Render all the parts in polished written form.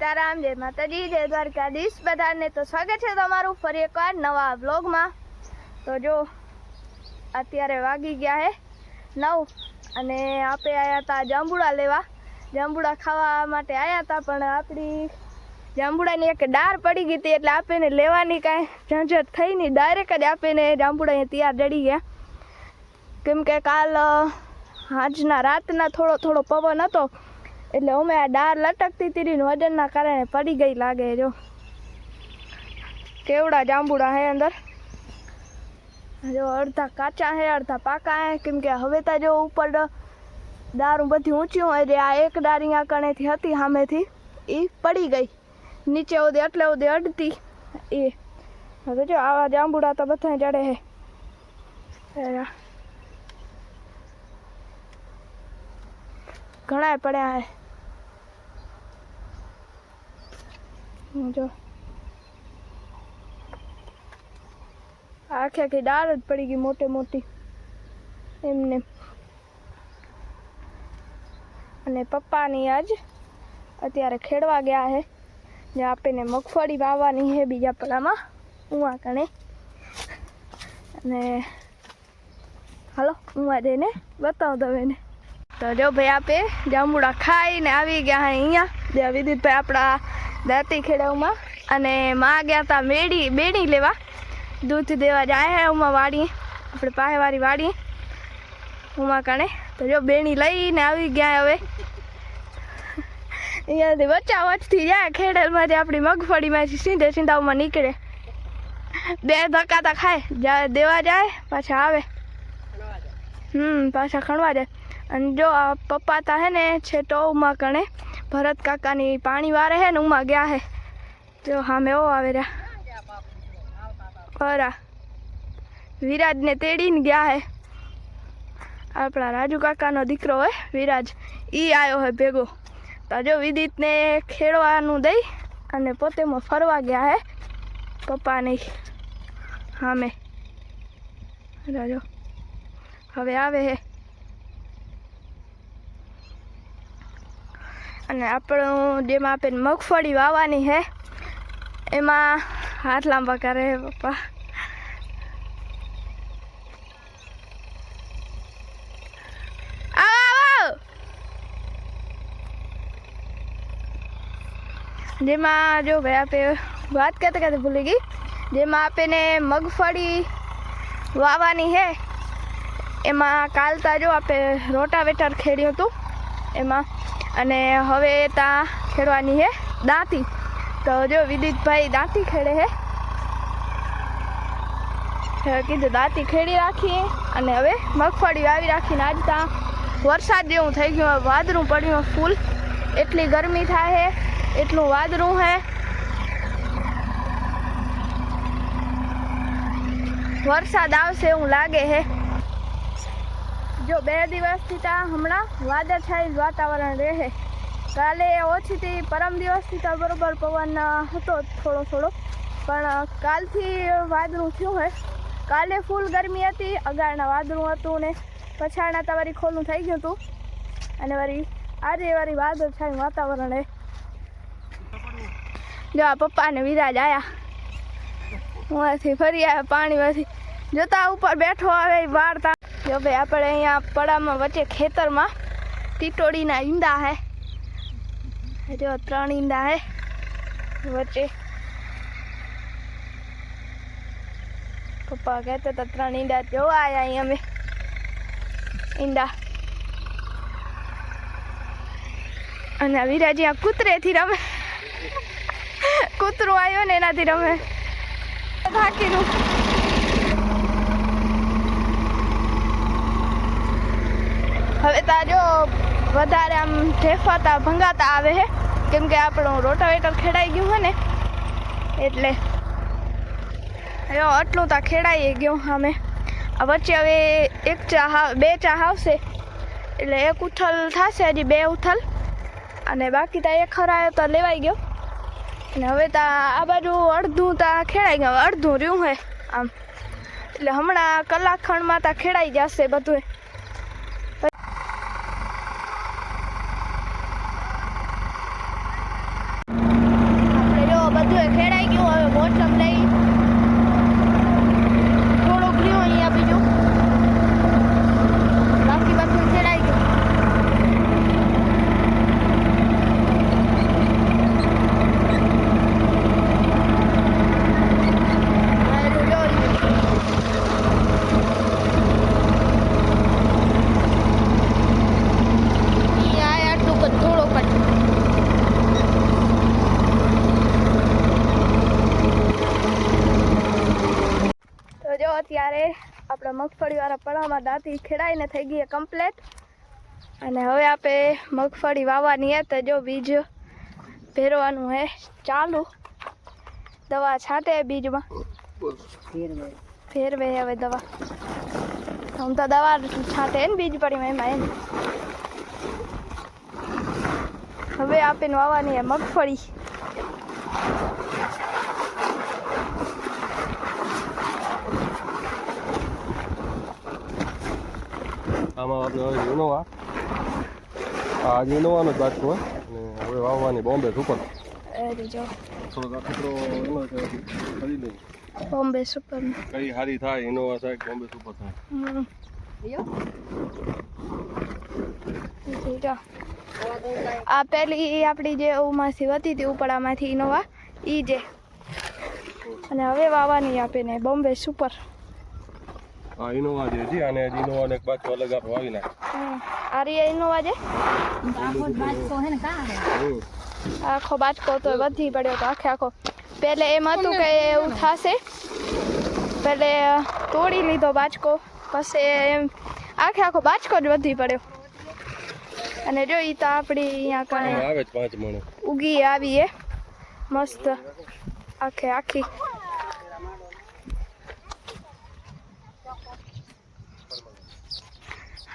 સીતારામ, જય માતાજી, જય દ્વારકાધીશ બધાને। તો સ્વાગત છે તમારું ફરી એકવાર નવા વ્લોગમાં। તો જો અત્યારે વાગી ગયા હે 9 અને આપણે આવ્યા હતા જાંબુડા લેવા। જાંબુડા ખાવા માટે આવ્યા હતા, પણ આપણી જાંબુડાની એક ડાર પડી ગઈ હતી, એટલે આપણે લેવાની કાંઈ ઝંઝટ થઈ નહીં। ડાયરેક્ટ જ આપણે જાંબુડા તૈયાર જડી ગયા, કેમ કે કાલ આજના રાતના થોડો પવન હતો, એટલે અમે આ ડાર લટકતી હતી ને વજનના કારણે પડી ગઈ લાગે। જો કેવડા જાંબુડા હે અંદર, જો અડધા કાચા હે અડધા પાકા હે, કેમ કે હવે તો જો ઉપર ડારું બધી ઊંચી હોય, એટલે આ એક ડાર અહીંયા કણેથી હતી સામેથી એ પડી ગઈ નીચે ઓદે, એટલે ઓદે અડતી એ। હવે જો આવા જાંબુડા તો બધા જડે હે, ઘણા પડ્યા હે। જો આખી ડાળ જ પડી ગઈ મોટી મોટી એમને। અને પપ્પાની આજ અત્યારે ખેડવા ગયા હે, જે આપણને મગફળી વાવવાની હે બીજા પલામાં ઉવા કણે। અને હાલો ઉવા જઈને બતાવું તમને। તો જો ભાઈ આપે જાંબુડા ખાઈને આવી ગયા હે અહીંયા, જે વિદિતભાઈ આપણા દાંતી ખેડાવમાં, અને માં ગયા હતા બેડી લેવા, દૂધ દેવા જાય હે ઉમાં વાડી, આપણે પાસેવાળી વાડી ઉમાં કણે। તો જો બેણી લઈને આવી ગયા। હવે અહીંયાથી વચ્ચા વચથી જાય ખેડલમાંથી આપણી મગફળીમાંથી સીધામાં નીકળે, બે ધક્કા તો ખાય, દેવા જાય પાછા આવે, પાછા ખણવા જાય। અને જો આ પપ્પા તા હે ને છે તો ઉમાં કણે ભરત કાકાની પાણી વારે હે ને ઉમાં ગયા હે, જો સામે ઓ આવે રહ્યા વિરાજને તેડીને ગયા હે। આપણા રાજુ કાકાનો દીકરો હોય વિરાજ, ઈ આવ્યો હે ભેગો। તો જો વિદિતને ખેડવાનું દઈ અને પોતે ફરવા ગયા હે પપ્પાની સામે, જો હવે આવે હે। અને આપણું જેમાં આપણે મગફળી વાવવાની હે એમાં હાથ લાંબા કરે હે પપ્પા। જેમાં જો ભાઈ આપણે વાત કરતે ભૂલી ગઈ, જેમાં આપણને મગફળી વાવવાની હે એમાં કાલતા જો આપણે રોટાવેટર ખેડ્યું હતું એમાં, અને હવે ત્યાં ખેડવાની હે દાંતી। તો જો વિદિતભાઈ દાંતી ખેડે હે, કીધું દાંતી ખેડી રાખીએ અને હવે મગફળી વાવી રાખીને। આજ ત્યાં વરસાદ જેવું થઈ ગયું, વાદળું પડ્યું ફૂલ, એટલી ગરમી થાય હે, એટલું વાદળું હે, વરસાદ આવશે એવું લાગે હે। જો 2 દિવસથી ત્યાં હમણાં વાદળછાયું વાતાવરણ રહે, કાલે ઓછીથી પરમ દિવસથી તો બરોબર પવન હતો થોડો, પણ કાલથી વાદળું થયું હોય। કાલે ફૂલ ગરમી હતી, અગાડના વાદળું હતું ને પછાડના તો વળી ખોલું થઈ ગયું હતું, અને વળી આજે વળી વાદળછાયું વાતાવરણ હે। જો આ પપ્પા ને વિરાજ આયા, હુંથી ફરી આવ્યા પાણીમાંથી, જોતા ઉપર બેઠો આવે વાળતા। જો ભાઈ આપણે અહીંયા પડામાં વચ્ચે ખેતરમાં ટીટોડીના ઈંડા હે, જો 3 ઈંડા હે વચ્ચે। પપ્પા કહેતા હતા 3 ઈંડા જોવા આવ્યા અહીં અમે ઈંડા। અને વિરાજી આ કૂતરેથી રમે, કૂતરું આવ્યો ને એનાથી રમે થાકીનું। હવે તા જો વધારે આમ ઢેફાતા ભંગાતા આવે હે, કેમ કે આપણું રોટાવેટર ખેડાઈ ગયું હોય ને એટલે જો આટલું તા ખેડાઈ ગયું સામે। આ વચ્ચે હવે 2 ચાહ આવશે, એટલે 1 ઉથલ થશે, હજી 2 ઉથલ, અને બાકી તા 1 ખરાયો તો લેવાઈ ગયો। અને હવે તા આ બાજુ અડધું તા ખેડાઈ ગયું, અડધું રહ્યું હે આમ, એટલે હમણાં કલાક ખંડમાં તા ખેડાઈ જશે બધું। અત્યારે આપણે મગફળીવાળા પડામાં દાંતી ખેડાઈને થઈ ગઈ કમ્પ્લીટ અને હવે આપણે મગફળી વાવવાની હે તો જો બીજ ભેરવાનું હે ચાલુ દવા છાંટે બીજમાં ફેરવે હવે દવા હું તો દવા છાંટે ને બીજ પડી એમાં એમ હવે આપીને વાવવાની હે મગફળી આમાં આપણે હવે ઇનોવા આ ઇનોવાનો જ બાટકો અને હવે વાવવાની બોમ્બે સુપર જો થોડો કચરો એનો છે કરી લઈએ બોમ્બે સુપર કઈ સારી થાય ઇનોવા થાય બોમ્બે સુપર થાય આ પેલી આપણી જે ઓમાંથી હતી હતી ઉપડામાંથી ઇનોવા ઈ જે અને હવે વાવવાની આપીને બોમ્બે સુપર આ ઇનોવા જે છે અને ઇનોવાને એક બાટકો અલગ આપણે વાવી નાખે આ રી ઇનોવા જે આખો બાટકો તો વધી પડ્યો તો આખો પહેલે એમ હતું કે એવું થશે પહેલે તોડી લીધો બાચકો પછી એમ આખો બાચકો જ વધી પડ્યો અને જો ઈ તો આપણી અહીંયા કાંઈ આવે જ 5 મણ ઉગી આવી એ મસ્ત આખી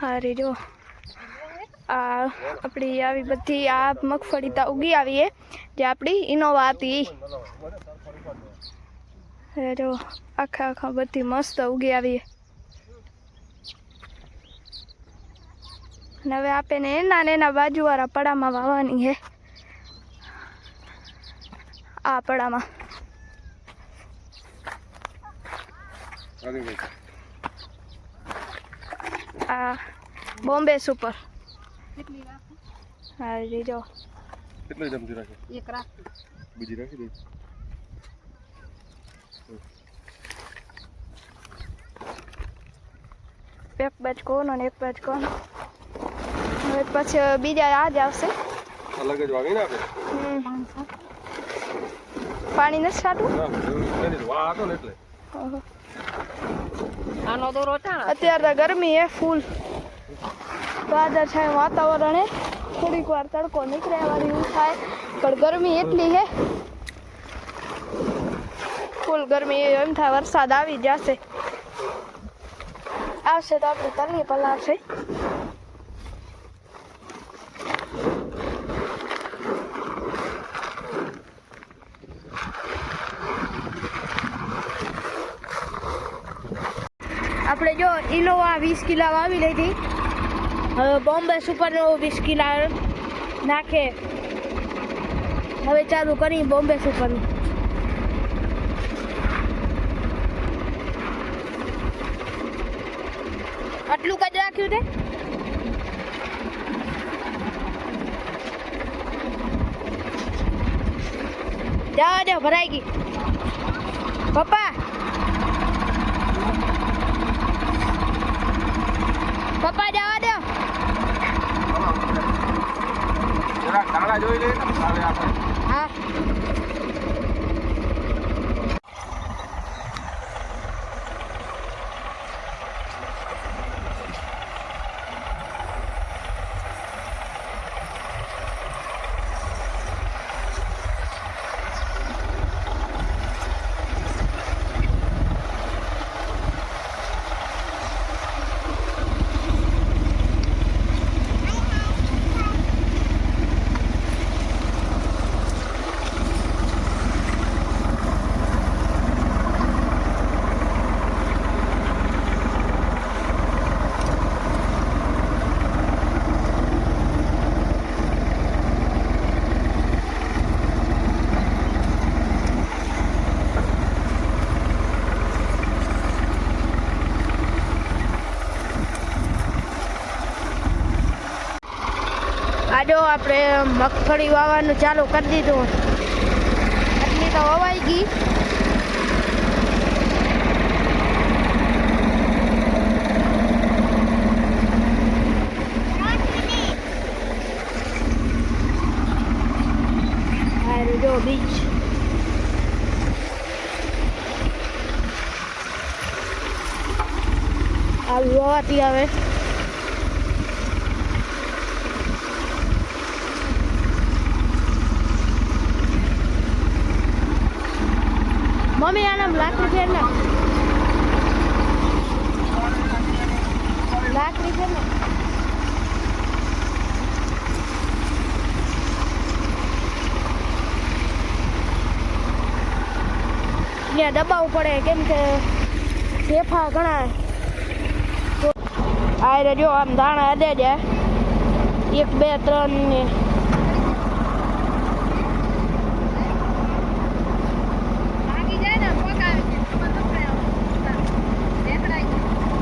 હારી જો આ આપણી આવી બધી આ મગફળી તા ઉગી આવી એ જે આપણી ઇનોવા હતી જો આખા બધી મસ્ત ઉગી આવી અને હવે આપણે એના બાજુવાળા પડામાં વાવવાની છે આ પડામાં આ બોમ્બે સુપર હા જો કેટલી ચમચી રાખે એક રાખી બીજી રાખી દે એક બાજકો ને એક બાજકો હવે પછી બીજા આ જ આવશે અલગ જ વાવી ને આપણે પાણી નથી છાંટવું એટલે આનો દોરો અત્યારે તો ગરમી હે ફૂલ વાદળ છાયું વાતાવરણ હે થોડીક વાર તડકો નીકળે વાળી એવું થાય પણ ગરમી એટલી હે ફૂલ ગરમી એમ થાય વરસાદ આવી જશે આવશે તો આપણે તરવી પલાળશે આપણે જો ઇનોવા 20 કિલા વાવી લીધી હવે બોમ્બે સુપરનો 20 કિલા નાખે હવે ચાલુ કરી બોમ્બે સુપરનું આટલું કદ રાખ્યું તે જવા દે ભરાઈ ગઈ પપ્પા જવા દો જરા કાળા જોઈ લે ને સાલે આપણે હા આજો આપણે મગફળી વાવવાનું ચાલુ કરી દીધું આટલી તો વવાઈ ગઈ જો બીજ આવી હોવાથી આવે. મમ્મી આના લાકડી છે ને લાકડી છે ને ત્યાં દબાવવું પડે કેમ કે ઢેફા ઘણા આ જો આમ દાણા અડે જાય 1 2 3 ને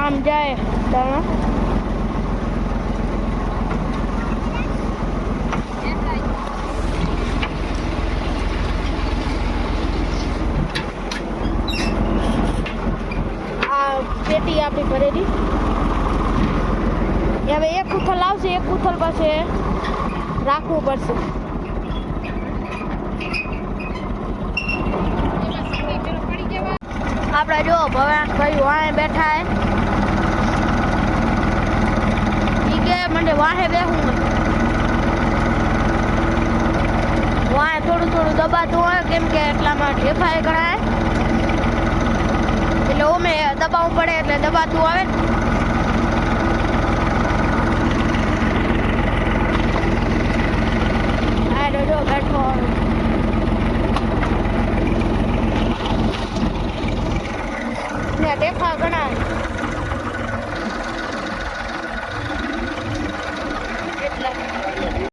આમ જાય દાણા પેટી આપણી ભરેલી હવે એક ઉથલ આવશે એક ઉથલ પાસે રાખવું પડશે. આપણે જો ભવાન ભાઈ વાહે બેઠા હે કે મને વાહે બેહું વાહે થોડું થોડું દબાતું હોય કેમ કે એટલામાં ઢેફાય ઘણા એટલે ઓમે દબાવવું પડે એટલે દબાતું આવે.